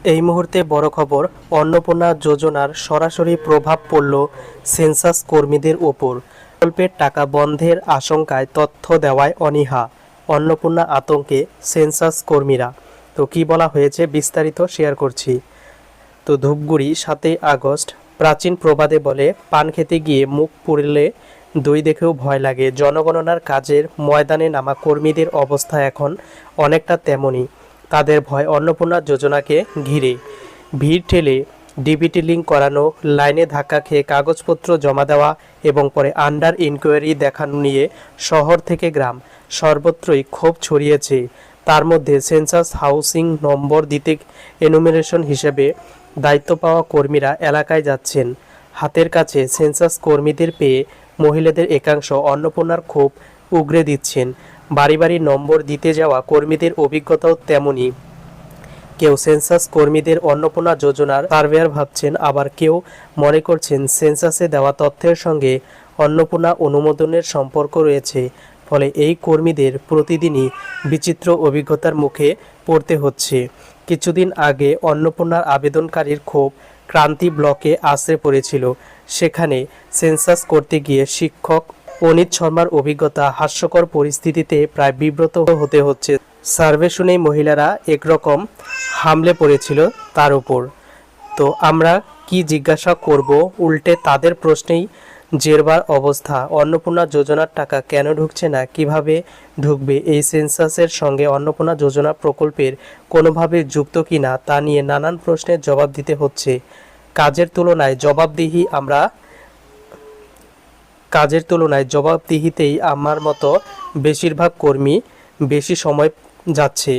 এই মুহূর্তে বড় খবর, অন্নপূর্ণা যোজনার সরাসরি প্রভাব পড়ল সেন্সাস কর্মীদের ওপর। প্রকল্পের টাকা বন্ধের আশঙ্কায় তথ্য দেওয়ায় অনীহা, অন্নপূর্ণা আতঙ্কে সেন্সাস কর্মীরা। তো কি বলা হয়েছে বিস্তারিত শেয়ার করছি। তো ধূপগুড়ি 7ই আগস্ট, প্রাচীন প্রবাদে বলে পান খেতে গিয়ে মুখ পুড়লে দই দেখেও ভয় লাগে। জনগণনার কাজের ময়দানে নামা কর্মীদের অবস্থা এখন অনেকটা তেমনই। তাদের ভয় অন্নপূর্ণা যোজনাকে ঘিরে। ভিড় ঠেলে ডিবিটি লিঙ্ক করানো, লাইনে ধাক্কা খেয়ে কাগজপত্র জমা দেওয়া এবং পরে আন্ডার ইনকোয়ারি দেখানো নিয়ে শহর থেকে গ্রাম সর্বত্রই ক্ষোভ ছড়িয়েছে। তার মধ্যে সেন্সাস হাউসিং নম্বর দিতে এনুমেরেশন হিসেবে দায়িত্ব পাওয়া কর্মীরা এলাকায় যাচ্ছেন। হাতের কাছে সেন্সাস কর্মীদের পেয়ে মহিলাদের একাংশ অন্নপূর্ণার ক্ষোভ উগরে দিচ্ছেন। বাড়ি বাড়ি নম্বর দিতে যাওয়া কর্মীদের অভিজ্ঞতাও তেমনই। কেউ সেন্সাস কর্মীদের অন্নপূর্ণা যোজনার সার্ভেয়ার ভাবছেন, আবার কেউ মনে করছেন সেন্সাসে দেওয়া তথ্যের সঙ্গে অন্নপূর্ণা অনুমোদনের সম্পর্ক রয়েছে। ফলে এই কর্মীদের প্রতিদিনই বিচিত্র অভিজ্ঞতার মুখে পড়তে হচ্ছে। কিছুদিন আগে অন্নপূর্ণার আবেদনকারীর ক্ষোভ ক্রান্তি ব্লকে আশ্রে পড়েছিল। সেখানে সেন্সাস করতে গিয়ে শিক্ষক অনিত শর্মার অভিজ্ঞতা, হাস্যকর পরিস্থিতিতে প্রায় বিব্রত হতে হচ্ছে। সার্ভে শুনেই মহিলারা একরকম হামলে পড়েছিল তার উপর। তো আমরা কি জিজ্ঞাসা করব, উল্টে তাদের প্রশ্নেই জেরবার অবস্থা। অন্নপূর্ণা যোজনার টাকা কেন ঢুকছে না, কিভাবে ঢুকবে, এই সেন্সাসের সঙ্গে অন্নপূর্ণা যোজনা প্রকল্পের কোনোভাবে যুক্ত কিনা তা নিয়ে নানান প্রশ্নের জবাব দিতে হচ্ছে। কাজের তুলনায় জবাবদিহিতেই আমার মতো বেশিরভাগ কর্মী বেশি সময় যাচ্ছে।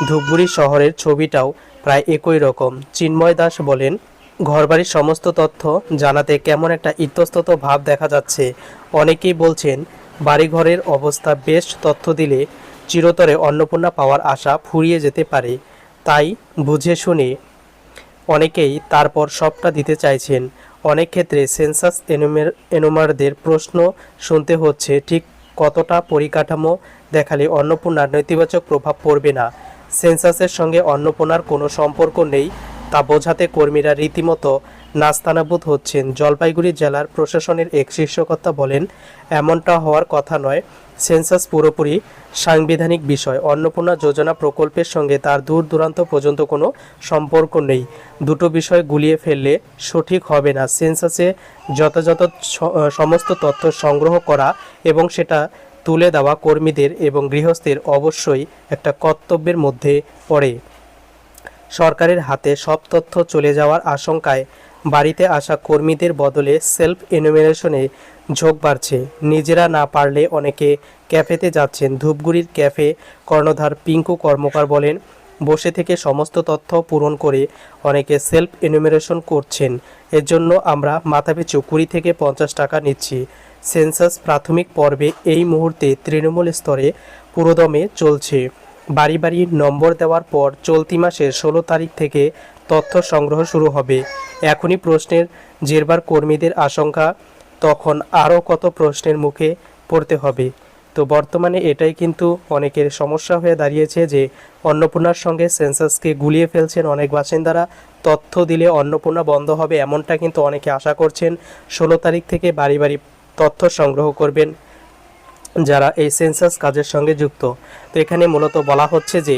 ধূপগুড়ি শহরের ছবিটাও প্রায় একই রকম। চিন্ময় দাস বলেন, ঘরবাড়ির সমস্ত তথ্য জানাতে কেমন একটা ইতস্তত ভাব দেখা যাচ্ছে। অনেকেই বলছেন বাড়িঘরের অবস্থা বেশ, তথ্য দিলে চিরতরে অন্নপূর্ণা পাওয়ার আশা ফুরিয়ে যেতে পারে। তাই বুঝে শুনে অনেকেই তারপর সবটা দিতে চাইছেন। অনেক ক্ষেত্রে সেন্সাস এনুমারদের প্রশ্ন শুনতে হচ্ছে, ঠিক কতটা পরিকাঠামো দেখালে অন্নপূর্ণার নেতিবাচক প্রভাব পড়বে না। সেন্সাসের সঙ্গে অন্নপূর্ণার কোনো সম্পর্ক নেই তা বোঝাতে কর্মীরা রীতিমতো নাস্তানাবুদ হচ্ছেন। জলপাইগুড়ি জেলার প্রশাসনের এক শীর্ষকর্তা বলেন, এমনটা হওয়ার কথা নয়। সেন্সাস পুরোপুরি সাংবিধানিক বিষয়। অন্নপূর্ণা যোজনা প্রকল্পের সঙ্গে তার দূর দূরান্ত পর্যন্ত কোনো সম্পর্ক নেই। দুটো বিষয় গুলিয়ে ফেললে সঠিক হবে না। সেন্সাসে যথাযথ সমস্ত তথ্য সংগ্রহ করা এবং সেটা তুলে দেওয়া কর্মীদের এবং গৃহস্থের অবশ্যই একটা কর্তব্যের মধ্যে পড়ে। সরকারের হাতে সব তথ্য চলে যাওয়ার আশঙ্কায় বাড়িতে আসা কর্মীদের বদলে সেলফ এনুমেরেশনে ঝোঁক বাড়ছে। নিজেরা না পারলে অনেকে ক্যাফেতে যাচ্ছেন। ধূপগুড়ির ক্যাফে কর্ণধার পিঙ্কু কর্মকার বলেন, বসে থেকে সমস্ত তথ্য পূরণ করে অনেকে সেলফ এনুমেরেশন করছেন। এর জন্য আমরা মাথাপিছু 20 থেকে 50 টাকা নিচ্ছি। সেন্সাস প্রাথমিক পর্বে এই মুহূর্তে তৃণমূল স্তরে পুরোদমে চলছে। বাড়ি বাড়ি নম্বর দেওয়ার পর চলতি মাসের 16 তারিখ থেকে তথ্য সংগ্রহ শুরু হবে। এখনই প্রশ্নের জেরবার কর্মীদের আশঙ্কা, তখন আরও কত প্রশ্নের মুখে পড়তে হবে। তো বর্তমানে এটাই কিন্তু অনেকের সমস্যা হয়ে দাঁড়িয়েছে যে অন্নপূর্ণার সঙ্গে সেন্সাসকে গুলিয়ে ফেলছেন অনেক বাসিন্দারা। তথ্য দিলে অন্নপূর্ণা বন্ধ হবে এমনটা কিন্তু অনেকে আশা করছেন। 16 তারিখ থেকে বাড়ি বাড়ি তথ্য সংগ্রহ করবেন যারা এই সেন্সাস কাজের সঙ্গে যুক্ত। তো এখানে মূলত বলা হচ্ছে যে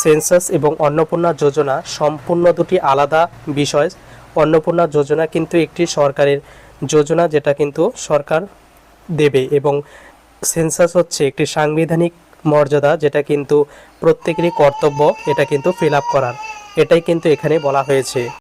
সেন্সাস এবং অন্নপূর্ণা যোজনা সম্পূর্ণ দুটি আলাদা বিষয়। অন্নপূর্ণা যোজনা কিন্তু একটি সরকারের যোজনা, যেটা কিন্তু সরকার দেবে, এবং সেন্সাস হচ্ছে একটি সাংবিধানিক মর্যাদা, যেটা কিন্তু প্রত্যেকেরই কর্তব্য এটা কিন্তু ফিল আপ করার। এটাই কিন্তু এখানে বলা হয়েছে।